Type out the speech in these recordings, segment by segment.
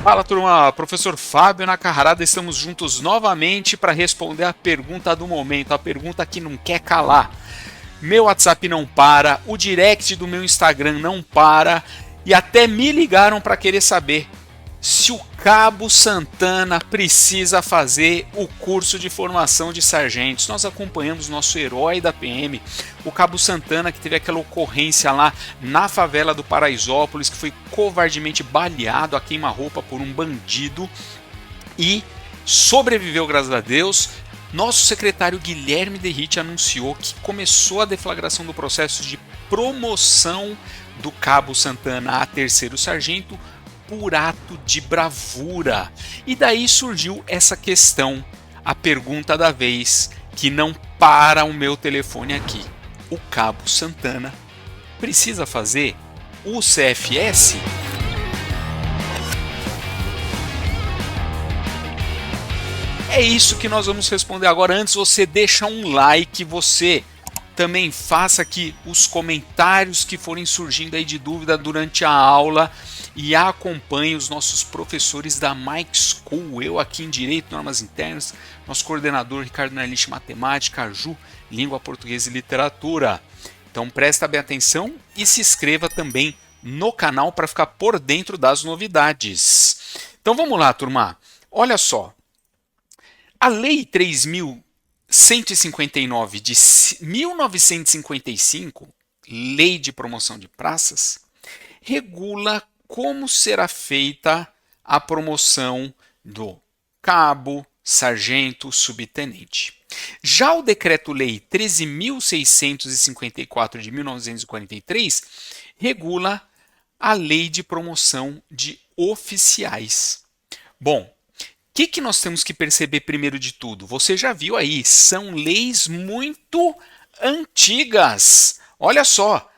Fala, turma. Professor Fábio Nacarrada, estamos juntos novamente para responder a pergunta do momento, a pergunta que não quer calar. Meu WhatsApp não para, o direct do meu Instagram não para e até me ligaram para querer saber se o Cabo Santana precisa fazer o curso de formação de sargentos. Nós acompanhamos nosso herói da PM, o Cabo Santana, que teve aquela ocorrência lá na favela do Paraisópolis, que foi covardemente baleado a queima-roupa por um bandido e sobreviveu, graças a Deus. Nosso secretário Guilherme Derrite anunciou que começou a deflagração do processo de promoção do Cabo Santana a terceiro sargento por ato de bravura. E daí surgiu essa questão, a pergunta da vez, que não para o meu telefone aqui. O Cabo Santana precisa fazer o CFS? É isso que nós vamos responder agora. Antes, você deixa um like, você também faça aqui os comentários que forem surgindo aí de dúvida durante a aula e acompanhe os nossos professores da Mike School. Eu aqui em Direito, Normas Internas, nosso coordenador Ricardo Narlich, Matemática, a Ju, Língua Portuguesa e Literatura. Então presta bem atenção e se inscreva também no canal para ficar por dentro das novidades. Então vamos lá, turma. Olha só. A Lei 3.159 de 1955, Lei de Promoção de Praças, regula como será feita a promoção do cabo, sargento, subtenente. Já o Decreto-Lei 13.654 de 1943 regula a Lei de Promoção de Oficiais. Bom, o que nós temos que perceber primeiro de tudo? Você já viu aí, são leis muito antigas. Olha só,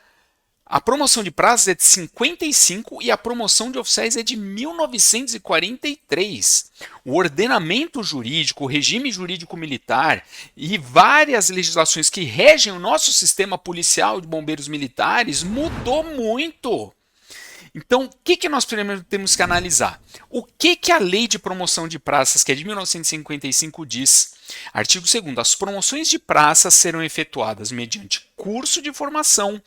a promoção de praças é de 55 e a promoção de oficiais é de 1943. O ordenamento jurídico, o regime jurídico militar e várias legislações que regem o nosso sistema policial de bombeiros militares mudou muito. Então, o que nós primeiro temos que analisar? O que a Lei de Promoção de Praças, que é de 1955, diz? Artigo 2º. As promoções de praças serão efetuadas mediante curso de formação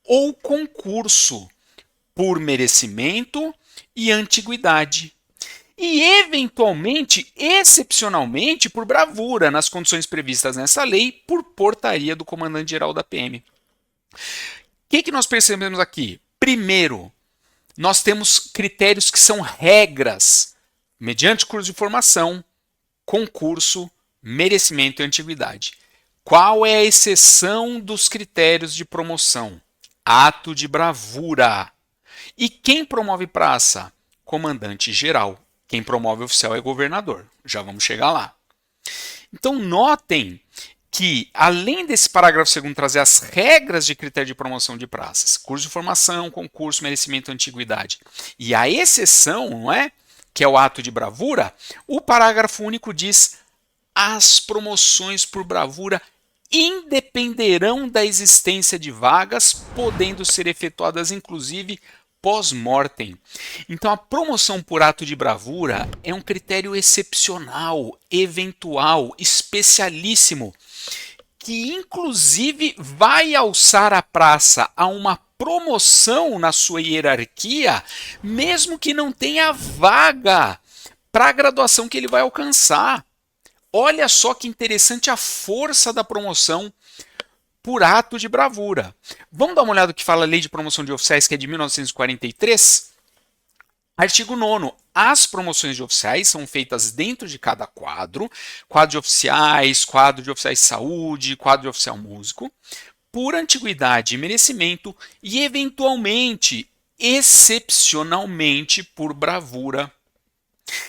ou concurso por merecimento e antiguidade. E, eventualmente, excepcionalmente, por bravura, nas condições previstas nessa lei, por portaria do comandante-geral da PM. O que nós percebemos aqui? Primeiro, nós temos critérios que são regras, mediante curso de formação, concurso, merecimento e antiguidade. Qual é a exceção dos critérios de promoção? Ato de bravura. E quem promove praça? Comandante geral. Quem promove oficial é governador. Já vamos chegar lá. Então notem que, além desse parágrafo 2º trazer as regras de critério de promoção de praças, curso de formação, concurso, merecimento e antiguidade, e a exceção, não é? Que é o ato de bravura, o parágrafo único diz: as promoções por bravura independerão da existência de vagas, podendo ser efetuadas inclusive pós-mortem. Então a promoção por ato de bravura é um critério excepcional, eventual, especialíssimo, que inclusive vai alçar a praça a uma promoção na sua hierarquia, mesmo que não tenha vaga para a graduação que ele vai alcançar. Olha só que interessante a força da promoção por ato de bravura. Vamos dar uma olhada no que fala a Lei de Promoção de Oficiais, que é de 1943? Artigo 9º. As promoções de oficiais são feitas dentro de cada quadro de oficiais, quadro de oficiais de saúde, quadro de oficial músico, por antiguidade e merecimento e, eventualmente, excepcionalmente, por bravura.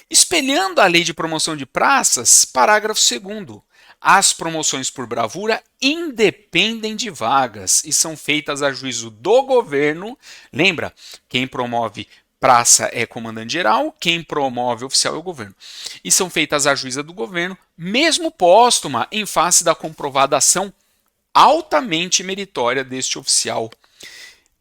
Espelhando a Lei de Promoção de Praças, parágrafo 2º. As promoções por bravura independem de vagas e são feitas a juízo do governo. Lembra, quem promove praça é comandante-geral, quem promove oficial é o governo. E são feitas a juízo do governo, mesmo póstuma, em face da comprovada ação altamente meritória deste oficial.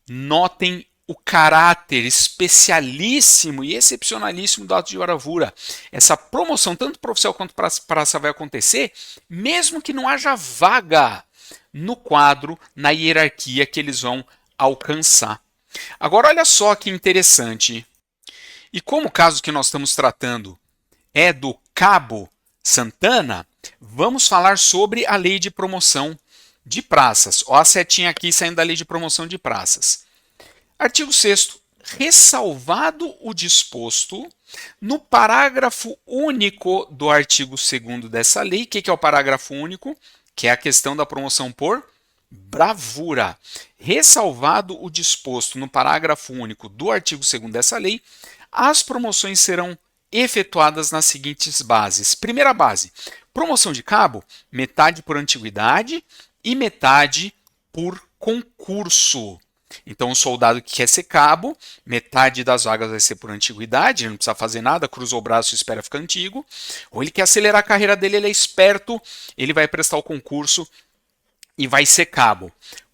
Notem o caráter especialíssimo e excepcionalíssimo do ato de bravura. Essa promoção, tanto para oficial quanto para praça, vai acontecer, mesmo que não haja vaga no quadro, na hierarquia que eles vão alcançar. Agora, olha só que interessante. E como o caso que nós estamos tratando é do Cabo Santana, vamos falar sobre a lei de promoção de praças. Olha a setinha aqui saindo da lei de promoção de praças. Artigo 6º. Ressalvado o disposto no parágrafo único do artigo 2º dessa lei. O que é o parágrafo único? Que é a questão da promoção por bravura. Ressalvado o disposto no parágrafo único do artigo 2º dessa lei, as promoções serão efetuadas nas seguintes bases. Primeira base, promoção de cabo, metade por antiguidade e metade por concurso. Então, o soldado que quer ser cabo, metade das vagas vai ser por antiguidade, não precisa fazer nada, cruzou o braço e espera ficar antigo. Ou ele quer acelerar a carreira dele, ele é esperto, ele vai prestar o concurso e vai ser cabo.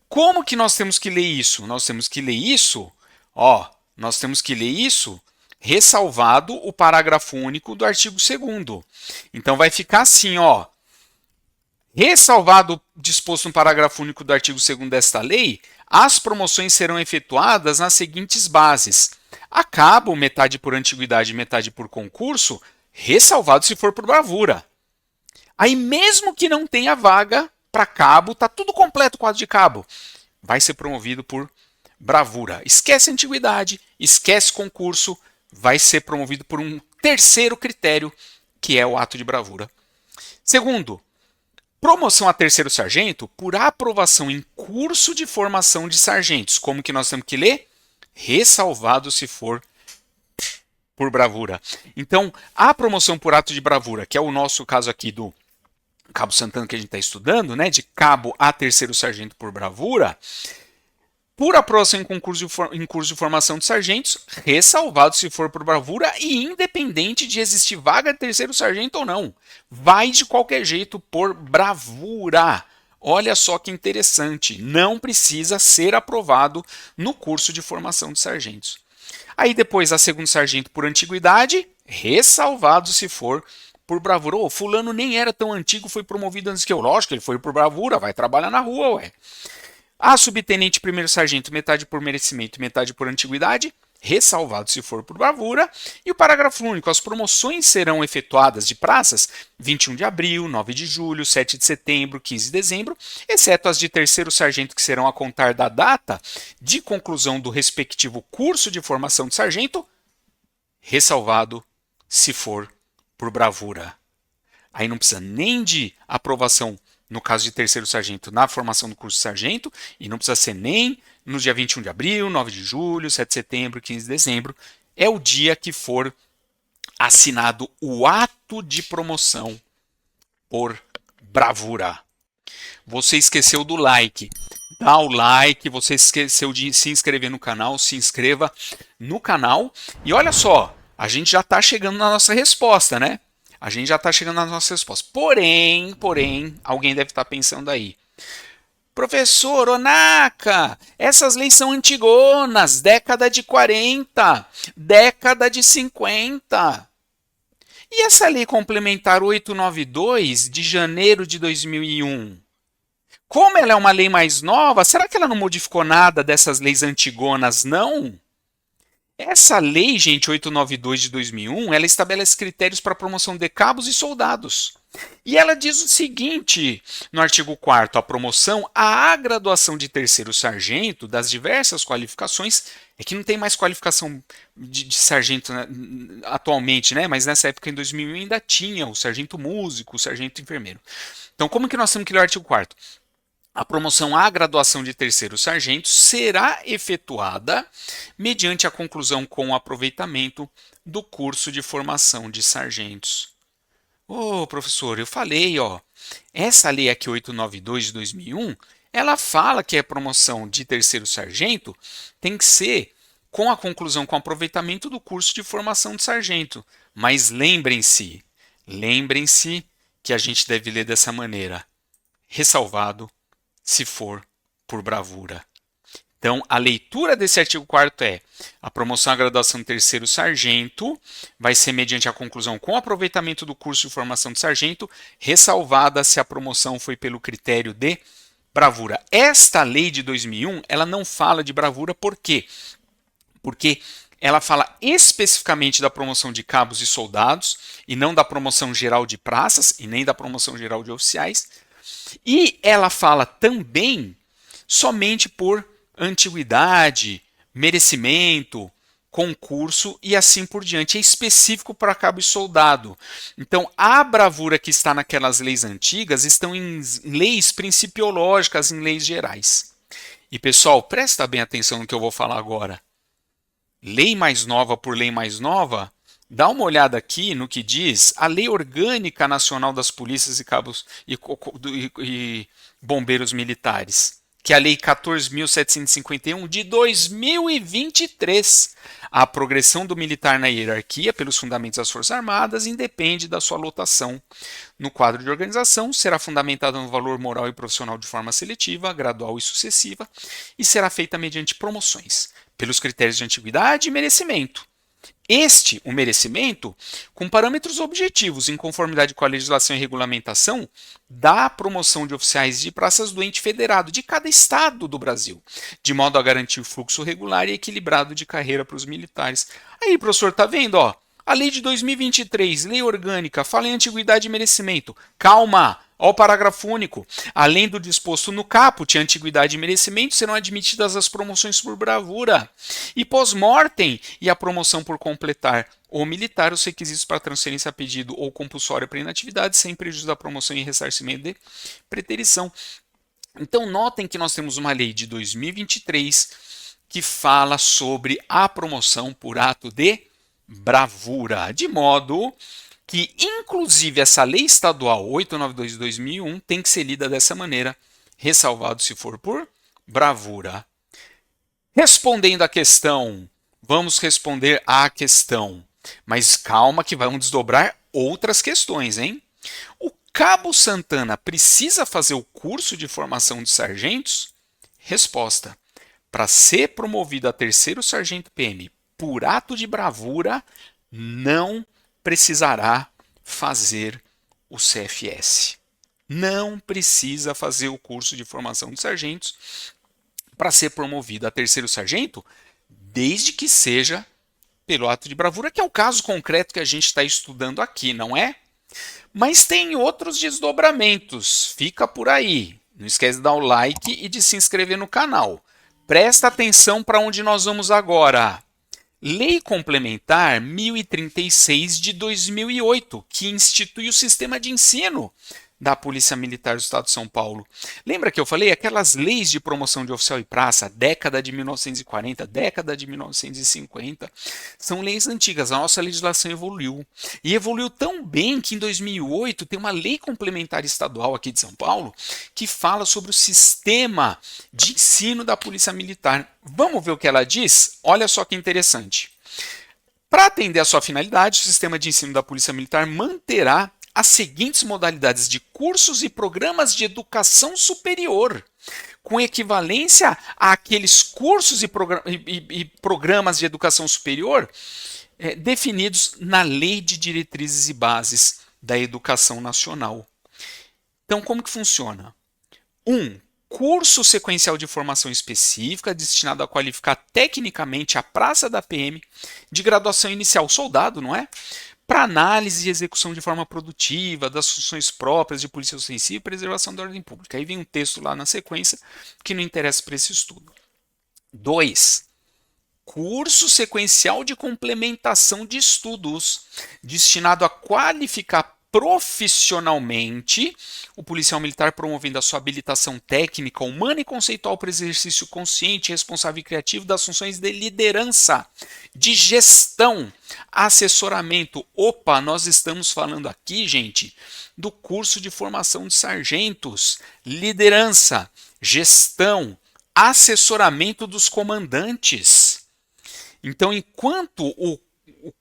Como que nós temos que ler isso? Nós temos que ler isso, ressalvado o parágrafo único do artigo 2º. Então vai ficar assim, ressalvado o disposto no parágrafo único do artigo 2º desta lei, as promoções serão efetuadas nas seguintes bases. A cabo, metade por antiguidade e metade por concurso, ressalvado se for por bravura. Aí mesmo que não tenha vaga para cabo, tá tudo completo o quadro de cabo, vai ser promovido por bravura. Esquece antiguidade, esquece concurso, vai ser promovido por um terceiro critério, que é o ato de bravura. Segundo, promoção a terceiro sargento por aprovação em curso de formação de sargentos. Como que nós temos que ler? Ressalvado se for por bravura. Então, a promoção por ato de bravura, que é o nosso caso aqui do Cabo Santana que a gente está estudando, né, de cabo a terceiro sargento por bravura, por aprovação em curso de formação de sargentos, ressalvado se for por bravura e independente de existir vaga de terceiro sargento ou não. Vai de qualquer jeito por bravura. Olha só que interessante, não precisa ser aprovado no curso de formação de sargentos. Aí depois a segundo sargento por antiguidade, ressalvado se for por bravura. Ô, fulano nem era tão antigo, foi promovido antes que eu. Lógico, ele foi por bravura, vai trabalhar na rua, ué. A subtenente primeiro sargento, metade por merecimento e metade por antiguidade, ressalvado se for por bravura. E o parágrafo único, as promoções serão efetuadas de praças 21 de abril, 9 de julho, 7 de setembro, 15 de dezembro, exceto as de terceiro sargento que serão a contar da data de conclusão do respectivo curso de formação de sargento, ressalvado se for por bravura. Aí não precisa nem de aprovação, no caso de terceiro sargento, na formação do curso de sargento, e não precisa ser nem no dia 21 de abril, 9 de julho, 7 de setembro, 15 de dezembro. É o dia que for assinado o ato de promoção por bravura. Você esqueceu do like. Dá o like, você esqueceu de se inscrever no canal, se inscreva no canal. E olha só, a gente já está chegando na nossa resposta, né? A gente já está chegando na nossa resposta. Porém, alguém deve estar pensando aí. Professor Onaka, essas leis são antigonas, década de 40, década de 50. E essa lei complementar 892 de janeiro de 2001? Como ela é uma lei mais nova, será que ela não modificou nada dessas leis antigonas, não? Essa lei, gente, 892 de 2001, ela estabelece critérios para a promoção de cabos e soldados. E ela diz o seguinte, no artigo 4º, a promoção à graduação de terceiro sargento das diversas qualificações, é que não tem mais qualificação de sargento, né, atualmente, né? Mas nessa época, em 2001, ainda tinha o sargento músico, o sargento enfermeiro. Então, como que nós temos que ler o artigo 4º? A promoção à graduação de terceiro sargento será efetuada mediante a conclusão com o aproveitamento do curso de formação de sargentos. Ô, professor, eu falei, essa lei aqui 892 de 2001, ela fala que a promoção de terceiro sargento tem que ser com a conclusão com o aproveitamento do curso de formação de sargento. Mas lembrem-se que a gente deve ler dessa maneira, ressalvado se for por bravura. Então, a leitura desse artigo 4º é: a promoção à graduação de terceiro sargento vai ser mediante a conclusão com aproveitamento do curso de formação de sargento, ressalvada se a promoção foi pelo critério de bravura. Esta lei de 2001, ela não fala de bravura, por quê? Porque ela fala especificamente da promoção de cabos e soldados, e não da promoção geral de praças, e nem da promoção geral de oficiais. E ela fala também somente por antiguidade, merecimento, concurso e assim por diante. É específico para cabo e soldado. Então, a bravura que está naquelas leis antigas estão em leis principiológicas, em leis gerais. E, pessoal, presta bem atenção no que eu vou falar agora. Lei mais nova por lei mais nova, dá uma olhada aqui no que diz a Lei Orgânica Nacional das Polícias e Cabos e Bombeiros Militares, que é a Lei 14.751 de 2023. A progressão do militar na hierarquia pelos fundamentos das Forças Armadas independe da sua lotação no quadro de organização, será fundamentada no valor moral e profissional de forma seletiva, gradual e sucessiva, e será feita mediante promoções, pelos critérios de antiguidade e merecimento. O merecimento, com parâmetros objetivos em conformidade com a legislação e regulamentação da promoção de oficiais de praças do ente federado de cada estado do Brasil, de modo a garantir o fluxo regular e equilibrado de carreira para os militares. Aí, professor, tá vendo? Ó, a lei de 2023, lei orgânica, fala em antiguidade e merecimento. Calma! Olha o parágrafo único. Além do disposto no caput, antiguidade e merecimento serão admitidas as promoções por bravura e pós-mortem e a promoção por completar ou militar os requisitos para transferência a pedido ou compulsória para inatividade sem prejuízo da promoção e ressarcimento de preterição. Então, notem que nós temos uma lei de 2023 que fala sobre a promoção por ato de bravura, de modo que, inclusive, essa lei estadual 892 de 2001 tem que ser lida dessa maneira, ressalvado se for por bravura. Respondendo à questão, vamos responder à questão, mas calma que vamos desdobrar outras questões, hein? O Cabo Santana precisa fazer o curso de formação de sargentos? Resposta: para ser promovido a terceiro sargento PM por ato de bravura, não precisará fazer o CFS. Não precisa fazer o curso de formação de sargentos para ser promovido a terceiro sargento, desde que seja pelo ato de bravura, que é o caso concreto que a gente está estudando aqui, não é? Mas tem outros desdobramentos, fica por aí. Não esquece de dar o like e de se inscrever no canal. Presta atenção para onde nós vamos agora. Lei Complementar 1036 de 2008, que institui o sistema de ensino da Polícia Militar do Estado de São Paulo. Lembra que eu falei? Aquelas leis de promoção de oficial e praça, década de 1940, década de 1950, são leis antigas. A nossa legislação evoluiu. E evoluiu tão bem que em 2008 tem uma lei complementar estadual aqui de São Paulo que fala sobre o sistema de ensino da Polícia Militar. Vamos ver o que ela diz? Olha só que interessante. Para atender a sua finalidade, o sistema de ensino da Polícia Militar manterá as seguintes modalidades de cursos e programas de educação superior, com equivalência àqueles cursos e programas de educação superior definidos na Lei de Diretrizes e Bases da Educação Nacional. Então, como que funciona? Curso sequencial de formação específica destinado a qualificar tecnicamente a praça da PM de graduação inicial, soldado, não é? Para análise e execução de forma produtiva das funções próprias de polícia ostensiva e preservação da ordem pública. Aí vem um texto lá na sequência que não interessa para esse estudo. 2. Curso sequencial de complementação de estudos, destinado a qualificar profissionalmente o policial militar, promovendo a sua habilitação técnica, humana e conceitual para o exercício consciente, responsável e criativo das funções de liderança, de gestão, assessoramento. Opa, nós estamos falando aqui, gente, do curso de formação de sargentos, liderança, gestão, assessoramento dos comandantes. Então, enquanto o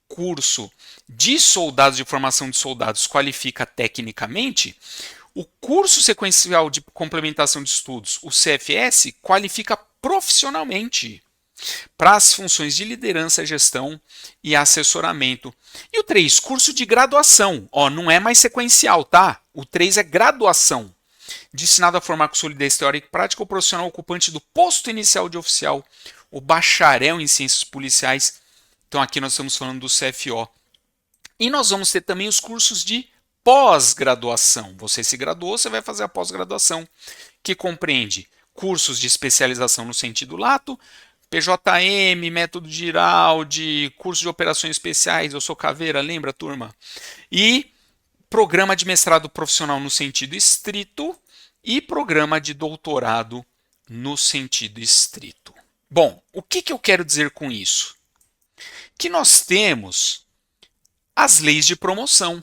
curso de soldados, de formação de soldados, qualifica tecnicamente, o curso sequencial de complementação de estudos, o CFS, qualifica profissionalmente para as funções de liderança, gestão e assessoramento. E o 3, curso de graduação. Ó, não é mais sequencial, tá? O 3 é graduação. Destinado a formar com solidez teórica e prática o profissional ocupante do posto inicial de oficial, o bacharel em ciências policiais. Então aqui nós estamos falando do CFO. E nós vamos ter também os cursos de pós-graduação. Você se graduou, você vai fazer a pós-graduação, que compreende cursos de especialização no sentido lato, PJM, método de Giraldi, curso de operações especiais, eu sou caveira, lembra, turma? E programa de mestrado profissional no sentido estrito e programa de doutorado no sentido estrito. Bom, o que eu quero dizer com isso? Que nós temos as leis de promoção.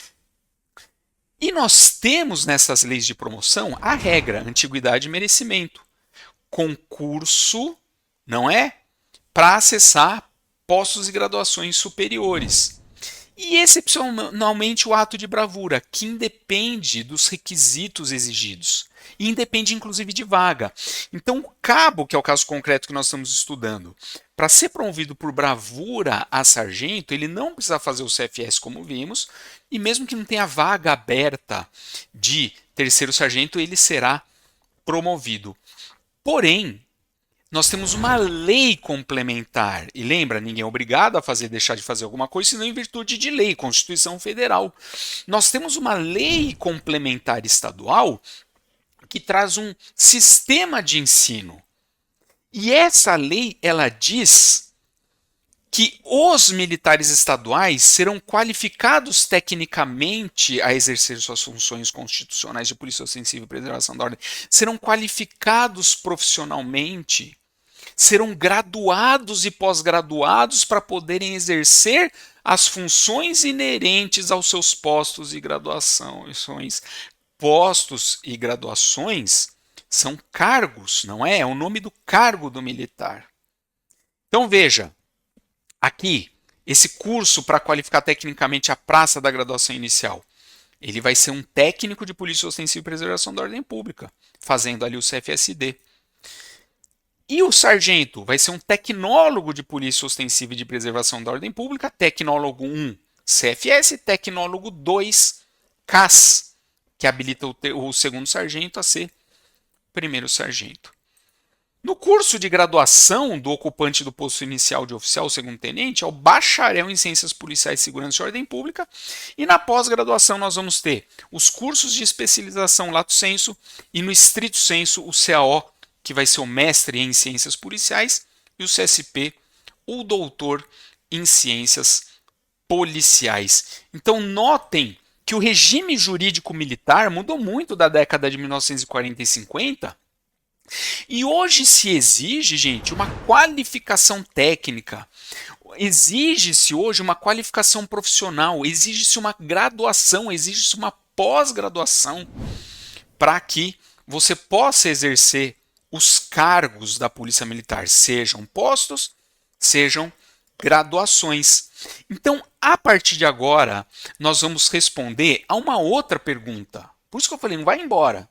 E nós temos nessas leis de promoção a regra, antiguidade e merecimento. Concurso, não é? Para acessar postos e graduações superiores. E excepcionalmente o ato de bravura, que independe dos requisitos exigidos. E independe inclusive de vaga. Então o cabo, que é o caso concreto que nós estamos estudando, para ser promovido por bravura a sargento, ele não precisa fazer o CFS como vimos, e mesmo que não tenha vaga aberta de terceiro sargento, ele será promovido. Porém, nós temos uma lei complementar. E lembra, ninguém é obrigado a deixar de fazer alguma coisa, senão em virtude de lei, Constituição Federal. Nós temos uma lei complementar estadual que traz um sistema de ensino. E essa lei, ela diz que os militares estaduais serão qualificados tecnicamente a exercer suas funções constitucionais de polícia ostensiva e preservação da ordem, serão qualificados profissionalmente, serão graduados e pós-graduados para poderem exercer as funções inerentes aos seus postos e graduações. Postos e graduações são cargos, não é? É o nome do cargo do militar. Então veja, aqui, esse curso para qualificar tecnicamente a praça da graduação inicial, ele vai ser um técnico de polícia ostensiva e preservação da ordem pública, fazendo ali o CFSD. E o sargento vai ser um tecnólogo de polícia ostensiva e de preservação da ordem pública, tecnólogo 1, CFS, tecnólogo 2, CAS, que habilita o segundo sargento a ser primeiro sargento. No curso de graduação do ocupante do posto inicial de oficial, segundo tenente, é o bacharel em ciências policiais, segurança e ordem pública. E na pós-graduação nós vamos ter os cursos de especialização lato sensu e no estrito sensu o CAO, que vai ser o mestre em ciências policiais, e o CSP, o doutor em ciências policiais. Então notem que o regime jurídico militar mudou muito da década de 1940 e 50, e hoje se exige, gente, uma qualificação técnica, exige-se hoje uma qualificação profissional, exige-se uma graduação, exige-se uma pós-graduação para que você possa exercer os cargos da Polícia Militar, sejam postos, sejam graduações. Então, a partir de agora, nós vamos responder a uma outra pergunta. Por isso que eu falei, não vai embora.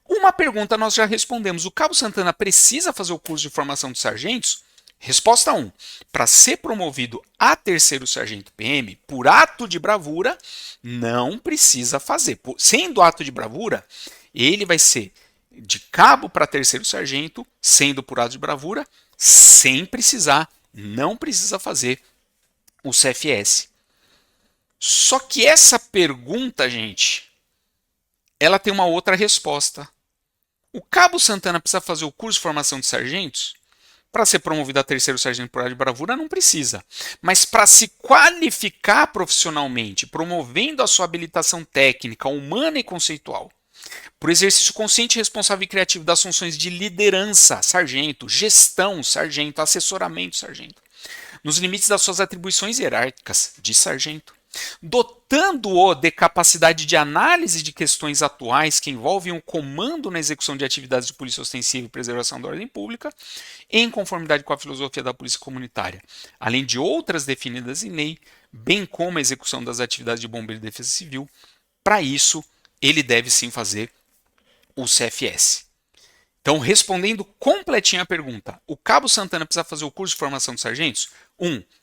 Uma pergunta nós já respondemos. O Cabo Santana precisa fazer o curso de formação de sargentos? Resposta 1. Para ser promovido a terceiro sargento PM, por ato de bravura, não precisa fazer. Sendo ato de bravura, ele vai ser de cabo para terceiro sargento, sendo por ato de bravura, sem precisar, não precisa fazer o CFS. Só que essa pergunta, gente, ela tem uma outra resposta. O Cabo Santana precisa fazer o curso de formação de sargentos? Para ser promovido a terceiro sargento por ato de bravura, não precisa. Mas para se qualificar profissionalmente, promovendo a sua habilitação técnica, humana e conceitual, por exercício consciente, responsável e criativo das funções de liderança, sargento, gestão, sargento, assessoramento, sargento, nos limites das suas atribuições hierárquicas de sargento, dotando-o de capacidade de análise de questões atuais que envolvem o comando na execução de atividades de polícia ostensiva e preservação da ordem pública, em conformidade com a filosofia da polícia comunitária, além de outras definidas em lei, bem como a execução das atividades de bombeiro e defesa civil. Para isso, ele deve sim fazer o CFS. Então, respondendo completinho a pergunta, o Cabo Santana precisa fazer o curso de formação de sargentos?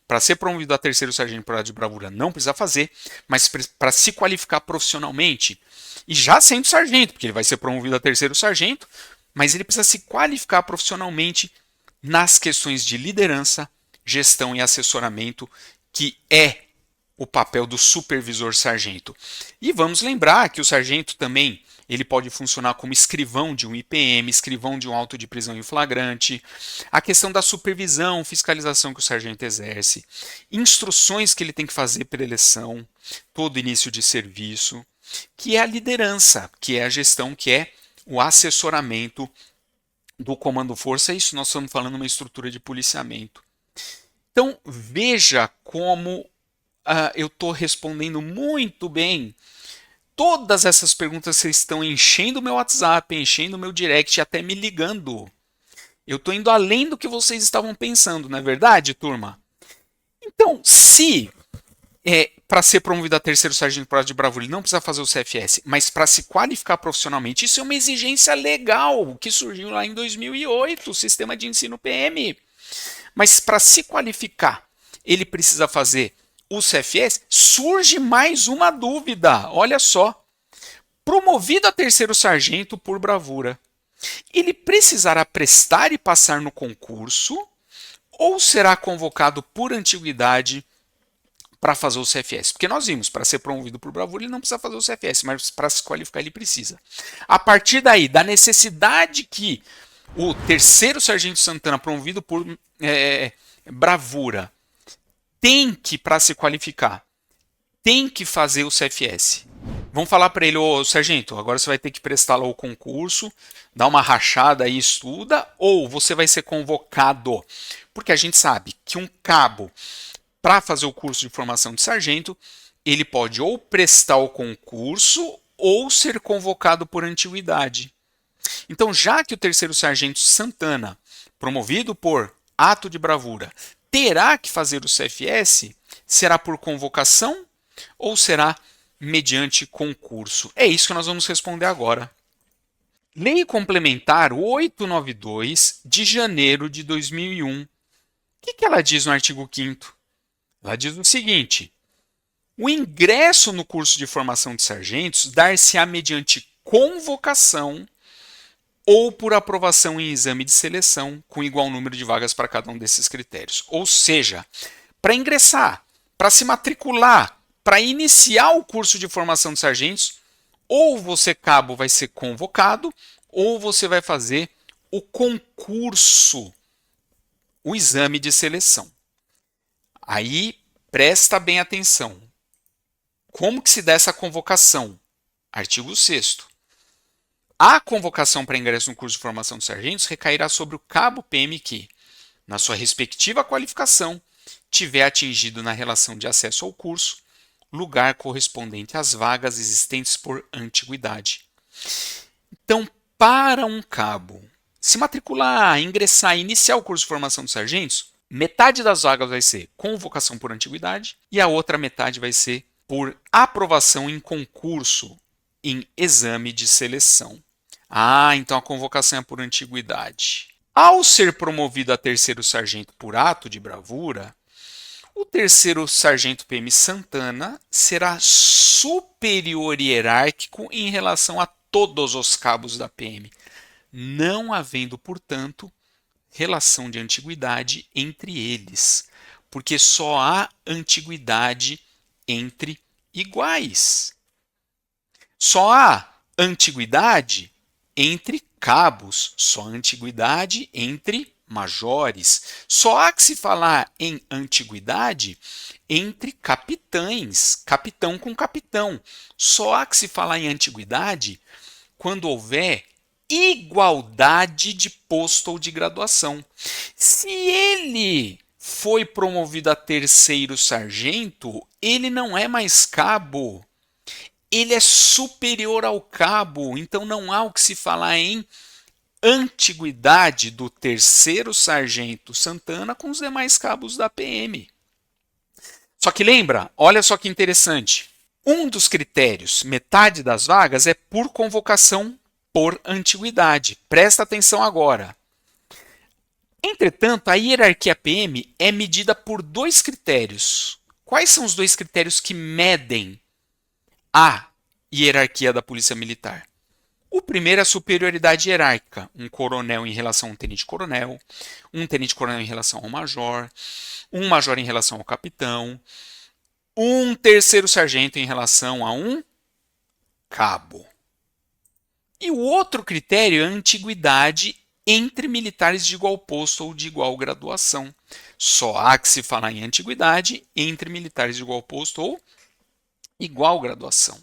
Para ser promovido a terceiro sargento por ato de bravura, não precisa fazer, mas para se qualificar profissionalmente, e já sendo sargento, porque ele vai ser promovido a terceiro sargento, mas ele precisa se qualificar profissionalmente nas questões de liderança, gestão e assessoramento, que é o papel do supervisor sargento. E vamos lembrar que o sargento também ele pode funcionar como escrivão de um IPM, escrivão de um auto de prisão em flagrante, a questão da supervisão, fiscalização que o sargento exerce, instruções que ele tem que fazer para eleição, todo início de serviço, que é a liderança, que é a gestão, que é o assessoramento do comando força. Isso nós estamos falando de uma estrutura de policiamento. Então veja como eu estou respondendo muito bem todas essas perguntas. Vocês estão enchendo o meu WhatsApp, enchendo o meu direct, até me ligando. Eu estou indo além do que vocês estavam pensando, não é verdade, turma? Então, se para ser promovido a terceiro sargento por ato de bravura ele não precisa fazer o CFS, mas para se qualificar profissionalmente, isso é uma exigência legal que surgiu lá em 2008, o sistema de ensino PM. Mas para se qualificar, ele precisa fazer o CFS? Surge mais uma dúvida. Olha só. Promovido a terceiro sargento por bravura, ele precisará prestar e passar no concurso ou será convocado por antiguidade para fazer o CFS? Porque nós vimos, para ser promovido por bravura ele não precisa fazer o CFS, mas para se qualificar ele precisa. A partir daí, da necessidade que o terceiro sargento Santana, promovido por bravura, tem que, para se qualificar, tem que fazer o CFS. Vamos falar para ele, ô sargento, agora você vai ter que prestar lá o concurso, dar uma rachada aí, estuda, ou você vai ser convocado. Porque a gente sabe que um cabo, para fazer o curso de formação de sargento, ele pode ou prestar o concurso ou ser convocado por antiguidade. Então, já que o terceiro sargento Santana, promovido por ato de bravura, terá que fazer o CFS, será por convocação ou será mediante concurso? É isso que nós vamos responder agora. Lei Complementar 892 de janeiro de 2001. O que ela diz no artigo 5º? Ela diz o seguinte: o ingresso no curso de formação de sargentos dar-se-á mediante convocação ou por aprovação em exame de seleção com igual número de vagas para cada um desses critérios. Ou seja, para ingressar, para se matricular, para iniciar o curso de formação de sargentos, ou você, cabo, vai ser convocado, ou você vai fazer o concurso, o exame de seleção. Aí, presta bem atenção. Como que se dá essa convocação? Artigo 6º. A convocação para ingresso no curso de formação de sargentos recairá sobre o cabo PM que, na sua respectiva qualificação, tiver atingido na relação de acesso ao curso, lugar correspondente às vagas existentes por antiguidade. Então, para um cabo se matricular, ingressar e iniciar o curso de formação de sargentos, metade das vagas vai ser convocação por antiguidade e a outra metade vai ser por aprovação em concurso, em exame de seleção. Então a convocação é por antiguidade. Ao ser promovido a terceiro sargento por ato de bravura, o terceiro sargento PM Santana será superior hierárquico em relação a todos os cabos da PM, não havendo, portanto, relação de antiguidade entre eles, porque só há antiguidade entre iguais. Só há antiguidade entre cabos, só antiguidade entre majores. Só há que se falar em antiguidade entre capitães, capitão com capitão. Só há que se falar em antiguidade quando houver igualdade de posto ou de graduação. Se ele foi promovido a terceiro sargento, ele não é mais cabo. Ele é superior ao cabo, então não há o que se falar em antiguidade do terceiro sargento Santana com os demais cabos da PM. Só que lembra, olha só que interessante, um dos critérios, metade das vagas, é por convocação por antiguidade. Presta atenção agora. Entretanto, a hierarquia PM é medida por dois critérios. Quais são os dois critérios que medem a hierarquia da Polícia Militar? O primeiro é a superioridade hierárquica, um coronel em relação a um tenente-coronel em relação ao major, um major em relação ao capitão, um terceiro sargento em relação a um cabo. E o outro critério é a antiguidade entre militares de igual posto ou de igual graduação. Só há que se falar em antiguidade entre militares de igual posto ou igual graduação.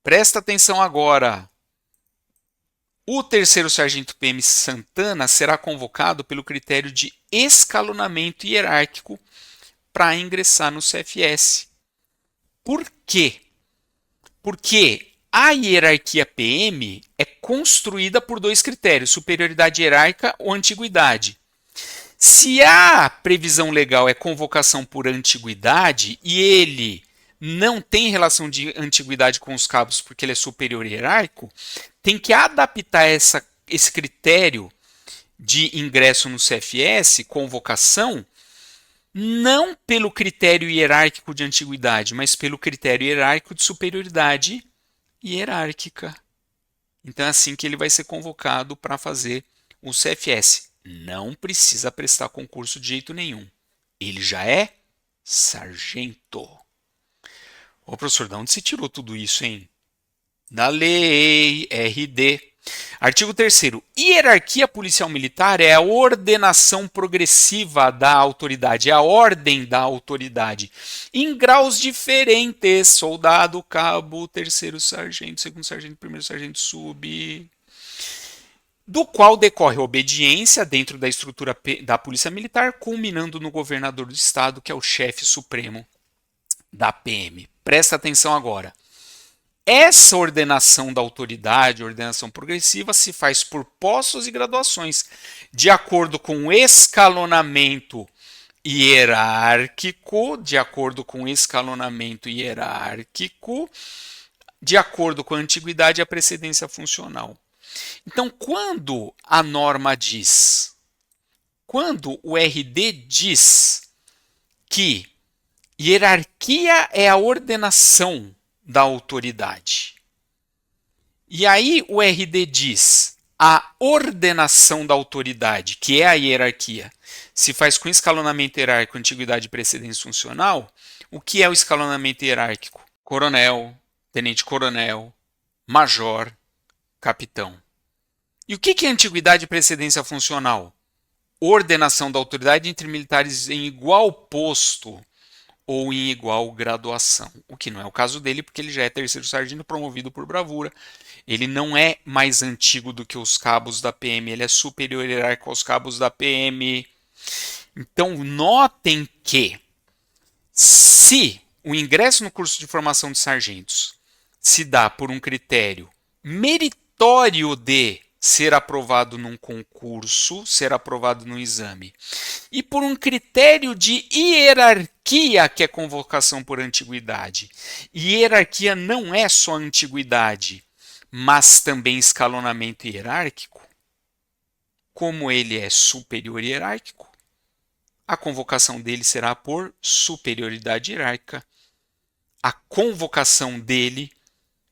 Presta atenção agora. O terceiro sargento PM Santana será convocado pelo critério de escalonamento hierárquico para ingressar no CFS. Por quê? Porque a hierarquia PM é construída por dois critérios, superioridade hierárquica ou antiguidade. Se a previsão legal é convocação por antiguidade e ele não tem relação de antiguidade com os cabos porque ele é superior hierárquico, tem que adaptar esse critério de ingresso no CFS, convocação, não pelo critério hierárquico de antiguidade, mas pelo critério hierárquico de superioridade hierárquica. Então é assim que ele vai ser convocado para fazer o CFS. Não precisa prestar concurso de jeito nenhum. Ele já é sargento. Ô professor, de onde você tirou tudo isso, hein? Da lei, RD. Artigo 3º. Hierarquia policial militar é a ordenação progressiva da autoridade, é a ordem da autoridade, em graus diferentes. Soldado, cabo, terceiro sargento, segundo sargento, primeiro sargento, sub, do qual decorre a obediência dentro da estrutura da polícia militar, culminando no governador do estado, que é o chefe supremo da PM. Presta atenção agora. Essa ordenação da autoridade, ordenação progressiva, se faz por postos e graduações, de acordo com o escalonamento hierárquico, de acordo com a antiguidade e a precedência funcional. Então, quando a norma diz, quando o RD diz que hierarquia é a ordenação da autoridade. E aí o RD diz a ordenação da autoridade, que é a hierarquia, se faz com escalonamento hierárquico, antiguidade e precedência funcional. O que é o escalonamento hierárquico? Coronel, tenente-coronel, major, capitão. E o que é antiguidade e precedência funcional? Ordenação da autoridade entre militares em igual posto ou em igual graduação, o que não é o caso dele, porque ele já é terceiro sargento promovido por bravura. Ele não é mais antigo do que os cabos da PM, ele é superior hierárquico aos cabos da PM. Então, notem que se o ingresso no curso de formação de sargentos se dá por um critério meritório de ser aprovado num concurso, ser aprovado no exame, e por um critério de hierarquia, que é convocação por antiguidade. E hierarquia não é só antiguidade, mas também escalonamento hierárquico. Como ele é superior hierárquico, a convocação dele será por superioridade hierárquica. A convocação dele,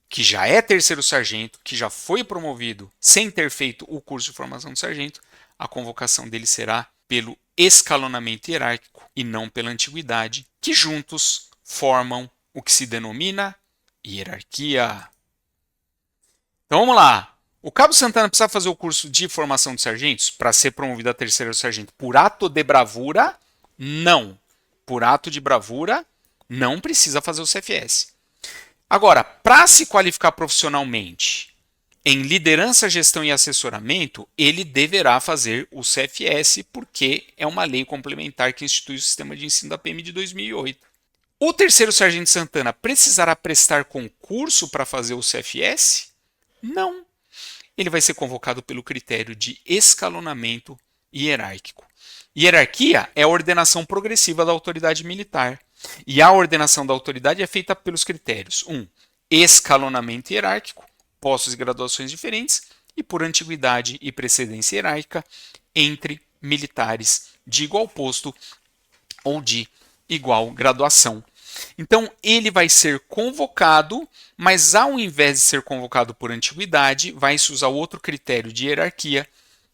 que já é terceiro sargento, que já foi promovido sem ter feito o curso de formação de sargento, a convocação dele será pelo escalonamento hierárquico e não pela antiguidade, que juntos formam o que se denomina hierarquia. Então vamos lá. O Cabo Santana precisa fazer o curso de formação de sargentos para ser promovido a terceiro sargento por ato de bravura? Não. Por ato de bravura, não precisa fazer o CFS. Agora, para se qualificar profissionalmente em liderança, gestão e assessoramento, ele deverá fazer o CFS, porque é uma lei complementar que institui o sistema de ensino da PM de 2008. O terceiro sargento Santana precisará prestar concurso para fazer o CFS? Não. Ele vai ser convocado pelo critério de escalonamento hierárquico. Hierarquia é a ordenação progressiva da autoridade militar. E a ordenação da autoridade é feita pelos critérios: 1. Escalonamento hierárquico postos e graduações diferentes, e por antiguidade e precedência hierárquica entre militares de igual posto ou de igual graduação. Então, ele vai ser convocado, mas ao invés de ser convocado por antiguidade, vai se usar outro critério de hierarquia,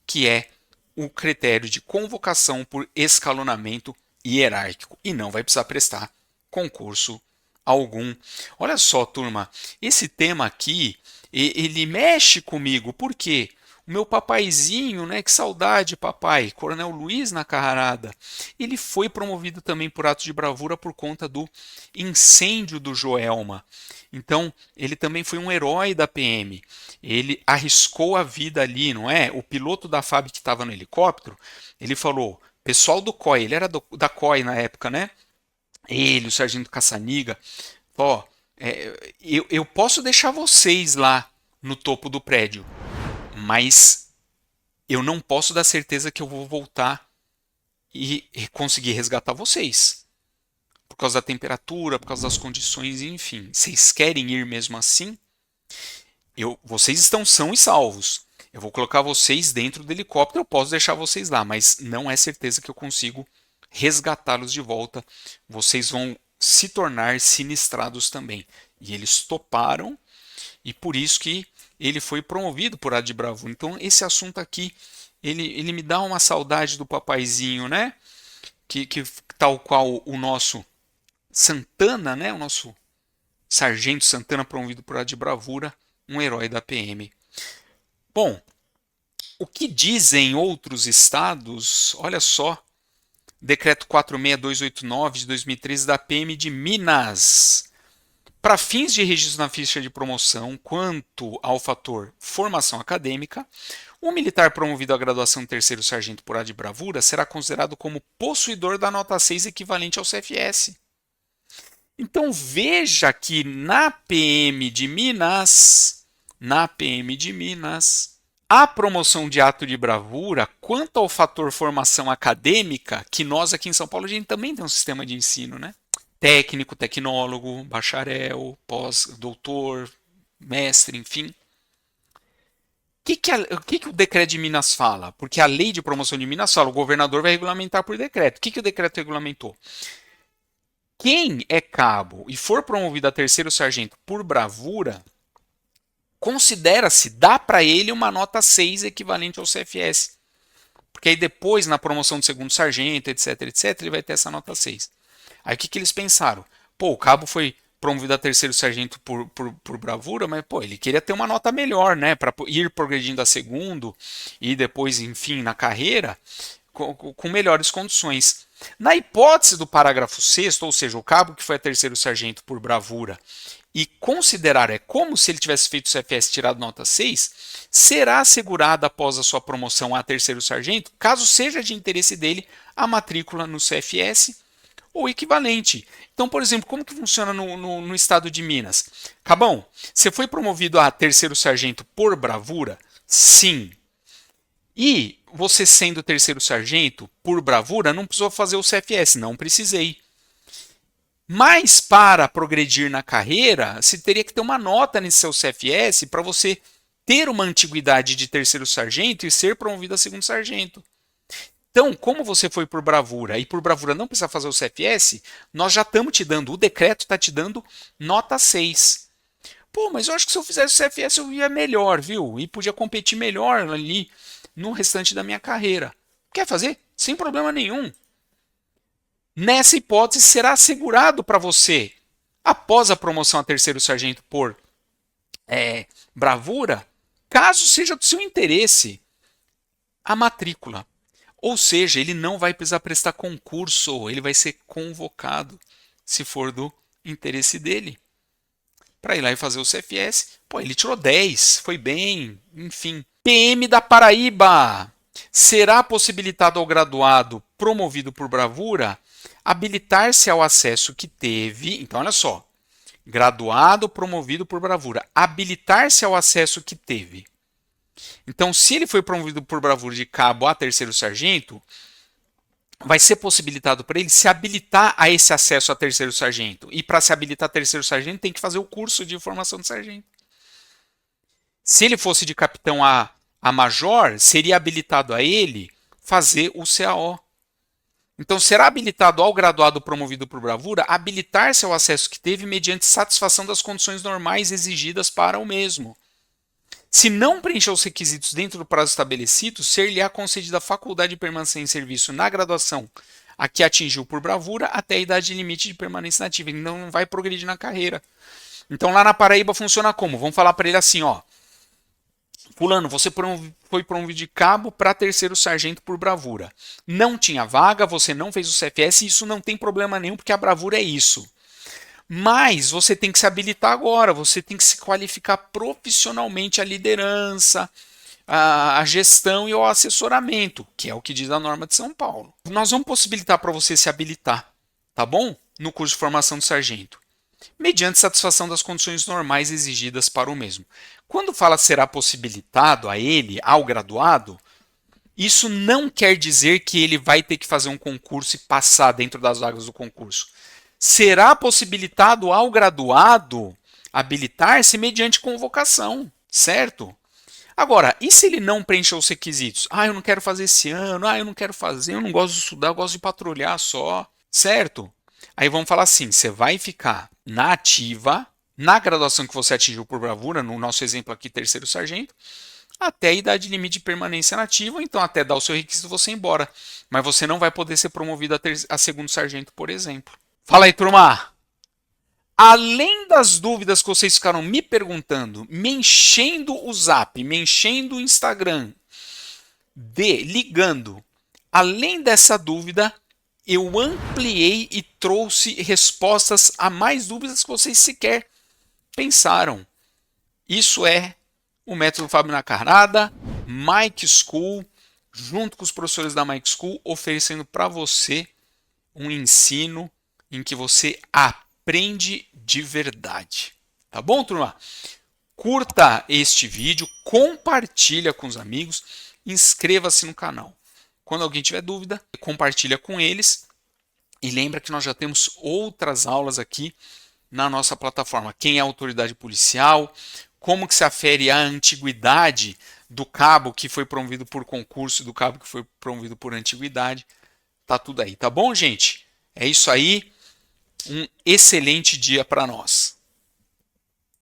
que é o critério de convocação por escalonamento hierárquico, e não vai precisar prestar concurso algum. Olha só, turma, esse tema aqui, ele mexe comigo, por quê? O meu papaizinho, né? Que saudade, papai. Coronel Luiz Nacarrada. Ele foi promovido também por ato de bravura por conta do incêndio do Joelma. Então, ele também foi um herói da PM. Ele arriscou a vida ali, não é? O piloto da FAB que estava no helicóptero, ele falou, pessoal do COI, ele era da COI na época, né? Ele, o sargento Caçaniga, ó, eu posso deixar vocês lá no topo do prédio, mas eu não posso dar certeza que eu vou voltar e conseguir resgatar vocês. Por causa da temperatura, por causa das condições, enfim. Vocês querem ir mesmo assim? Vocês estão são e salvos. Eu vou colocar vocês dentro do helicóptero, eu posso deixar vocês lá, mas não é certeza que eu consigo resgatá-los de volta. Vocês vão se tornar sinistrados também. E eles toparam, e por isso que ele foi promovido por ato de bravura. Então, esse assunto aqui, ele me dá uma saudade do papaizinho, né? Que tal qual o nosso Santana, né? O nosso sargento Santana, promovido por ato de bravura, um herói da PM. Bom, o que dizem outros estados? Olha só, Decreto 46289 de 2013 da PM de Minas. Para fins de registro na ficha de promoção, quanto ao fator formação acadêmica, o militar promovido à graduação de terceiro sargento por ato de bravura será considerado como possuidor da nota 6 equivalente ao CFS. Então veja que na PM de Minas, a promoção de ato de bravura, quanto ao fator formação acadêmica, que nós aqui em São Paulo a gente também tem um sistema de ensino, né? Técnico, tecnólogo, bacharel, pós-doutor, mestre, enfim. O que o decreto de Minas fala? Porque a lei de promoção de Minas fala, o governador vai regulamentar por decreto. O que o decreto regulamentou? Quem é cabo e for promovido a terceiro sargento por bravura, considera-se, dá para ele uma nota 6 equivalente ao CFS. Porque aí depois, na promoção de segundo sargento, etc, ele vai ter essa nota 6. Aí o que eles pensaram? Pô, o cabo foi promovido a terceiro sargento por bravura, mas pô, ele queria ter uma nota melhor, né? Para ir progredindo a segundo e depois, enfim, na carreira, com melhores condições. Na hipótese do parágrafo 6º, ou seja, o cabo que foi a terceiro sargento por bravura e considerar como se ele tivesse feito o CFS tirado nota 6, será assegurada após a sua promoção a terceiro sargento, caso seja de interesse dele, a matrícula no CFS ou equivalente. Então, por exemplo, como que funciona no estado de Minas? Cabão, você foi promovido a terceiro sargento por bravura? Sim. E você sendo terceiro sargento por bravura, não precisou fazer o CFS? Não precisei. Mas para progredir na carreira, você teria que ter uma nota nesse seu CFS para você ter uma antiguidade de terceiro sargento e ser promovido a segundo sargento. Então, como você foi por bravura e por bravura não precisa fazer o CFS, nós já estamos te dando, o decreto está te dando nota 6. Pô, mas eu acho que se eu fizesse o CFS eu ia melhor, viu? E podia competir melhor ali no restante da minha carreira. Quer fazer? Sem problema nenhum. Nessa hipótese, será assegurado para você, após a promoção a terceiro sargento por bravura, caso seja do seu interesse, a matrícula. Ou seja, ele não vai precisar prestar concurso, ele vai ser convocado, se for do interesse dele, para ir lá e fazer o CFS. Pô, ele tirou 10, foi bem, enfim. PM da Paraíba. Será possibilitado ao graduado promovido por bravura habilitar-se ao acesso que teve. Então, olha só. Graduado promovido por bravura. Habilitar-se ao acesso que teve. Então, se ele foi promovido por bravura de cabo a terceiro sargento, vai ser possibilitado para ele se habilitar a esse acesso a terceiro sargento. E para se habilitar a terceiro sargento, tem que fazer o curso de formação de sargento. Se ele fosse de capitão a major, seria habilitado a ele fazer o CAO. Então, será habilitado ao graduado promovido por bravura habilitar-se ao acesso que teve mediante satisfação das condições normais exigidas para o mesmo. Se não preencher os requisitos dentro do prazo estabelecido, ser-lhe-á concedida a faculdade de permanecer em serviço na graduação a que atingiu por bravura até a idade limite de permanência nativa. Ele não vai progredir na carreira. Então lá na Paraíba funciona como? Vamos falar para ele assim, ó. Fulano, você foi promovido de cabo para terceiro sargento por bravura. Não tinha vaga, você não fez o CFS, e isso não tem problema nenhum, porque a bravura é isso. Mas você tem que se habilitar agora, você tem que se qualificar profissionalmente à liderança, à gestão e ao assessoramento, que é o que diz a norma de São Paulo. Nós vamos possibilitar para você se habilitar, tá bom? No curso de formação do sargento, mediante satisfação das condições normais exigidas para o mesmo. Quando fala será possibilitado a ele, ao graduado, isso não quer dizer que ele vai ter que fazer um concurso e passar dentro das vagas do concurso. Será possibilitado ao graduado habilitar-se mediante convocação, certo? Agora, e se ele não preencher os requisitos? Eu não quero fazer esse ano, eu não quero fazer, eu não gosto de estudar, eu gosto de patrulhar só, certo? Aí vamos falar assim, você vai ficar na ativa, na graduação que você atingiu por bravura, no nosso exemplo aqui, terceiro sargento, até a idade limite de permanência nativa, ou então até dar o seu requisito você ir embora. Mas você não vai poder ser promovido a segundo sargento, por exemplo. Fala aí, turma! Além das dúvidas que vocês ficaram me perguntando, me enchendo o Zap, me enchendo o Instagram, ligando, além dessa dúvida, eu ampliei e trouxe respostas a mais dúvidas que vocês sequer pensaram. Isso é o método Fábio Nacarada, Mike School, junto com os professores da Mike School, oferecendo para você um ensino em que você aprende de verdade. Tá bom, turma? Curta este vídeo, compartilha com os amigos, inscreva-se no canal. Quando alguém tiver dúvida, compartilha com eles. E lembra que nós já temos outras aulas aqui na nossa plataforma. Quem é a autoridade policial, como que se afere a antiguidade do cabo que foi promovido por concurso e do cabo que foi promovido por antiguidade. Tá tudo aí, tá bom, gente? É isso aí. Um excelente dia para nós.